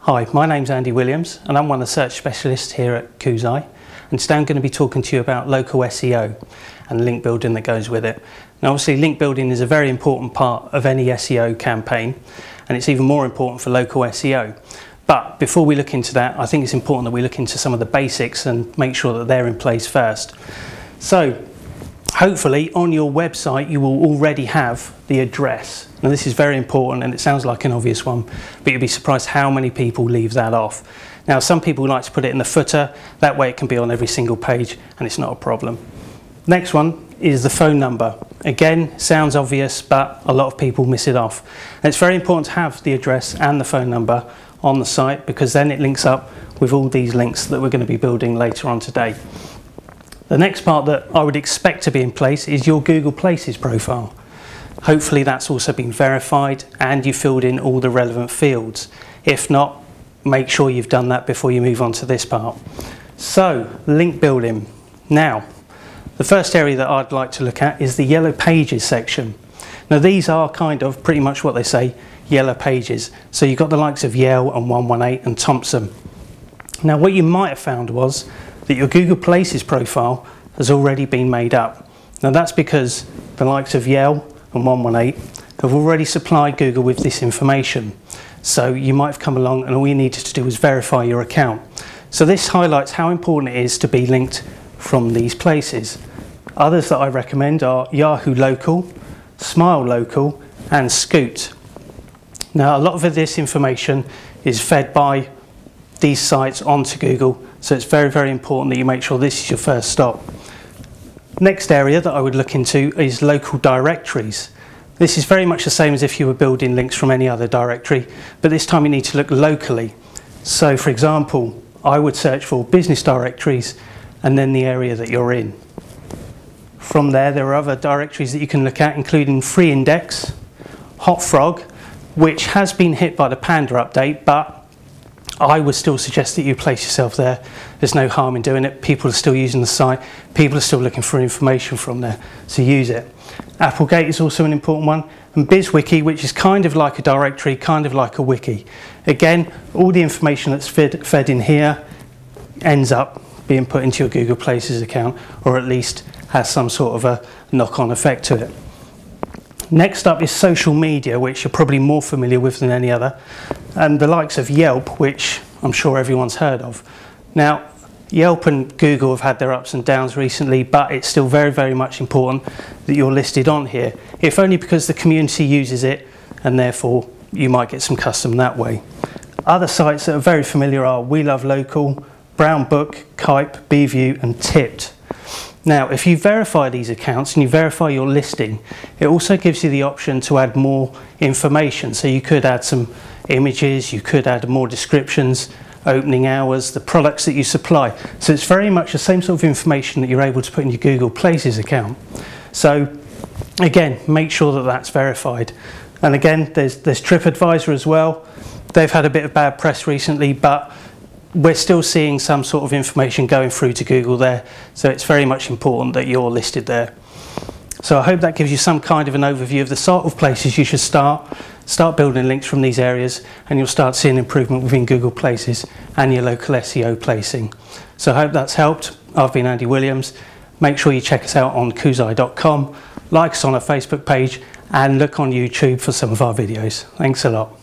Hi, my name's Andy Williams and I'm one of the search specialists here at Koozai, and today I'm going to be talking to you about local SEO and link building that goes with it. Now obviously link building is a very important part of any SEO campaign, and it's even more important for local SEO. But before we look into that, I think it's important that we look into some of the basics and make sure that they're in place first. So hopefully on your website you will already have the address. Now this is very important, and it sounds like an obvious one, but you'd be surprised how many people leave that off. Now some people like to put it in the footer, that way it can be on every single page and it's not a problem. Next one is the phone number. Again, sounds obvious, but a lot of people miss it off. And it's very important to have the address and the phone number on the site, because then it links up with all these links that we're going to be building later on today. The next part that I would expect to be in place is your Google Places profile. Hopefully that's also been verified and you filled in all the relevant fields. If not, make sure you've done that before you move on to this part. So, link building. Now, the first area that I'd like to look at is the yellow pages section. Now these are kind of pretty much what they say, yellow pages. So you've got the likes of Yale and 118 and Thompson. Now what you might have found was that your Google Places profile has already been made up. Now that's because the likes of Yale and 118 have already supplied Google with this information. So you might have come along and all you needed to do was verify your account. So this highlights how important it is to be linked from these places. Others that I recommend are Yahoo Local, Smile Local and Scoot. Now a lot of this information is fed by these sites onto Google, so it's very, very important that you make sure this is your first stop. Next area that I would look into is local directories. This is very much the same as if you were building links from any other directory, but this time you need to look locally. So for example, I would search for business directories and then the area that you're in. From there are other directories that you can look at, including Free Index, Hot Frog, which has been hit by the Panda update, but I would still suggest that you place yourself there. There's no harm in doing it. People are still using the site. People are still looking for information from there, so use it. Applegate is also an important one, and BizWiki, which is kind of like a directory, kind of like a wiki. Again, all the information that's fed in here ends up being put into your Google Places account, or at least has some sort of a knock-on effect to it. Next up is social media, which you're probably more familiar with than any other, and the likes of Yelp, which I'm sure everyone's heard of. Now, Yelp and Google have had their ups and downs recently, but it's still very, very much important that you're listed on here, if only because the community uses it and therefore you might get some custom that way. Other sites that are very familiar are We Love Local, Brown Book, Kype, BView and Tipped. Now, if you verify these accounts and you verify your listing, it also gives you the option to add more information. So you could add some images, you could add more descriptions, opening hours, the products that you supply. So it's very much the same sort of information that you're able to put in your Google Places account. So again, make sure that that's verified. And again, there's TripAdvisor as well. They've had a bit of bad press recently, but we're still seeing some sort of information going through to Google there, so it's very much important that you're listed there. So I hope that gives you some kind of an overview of the sort of places you should start building links from these areas, and you'll start seeing improvement within Google Places and your local SEO placing. So I hope that's helped. I've been Andy Williams. Make sure you check us out on koozai.com, like us on our Facebook page and look on YouTube for some of our videos. Thanks a lot.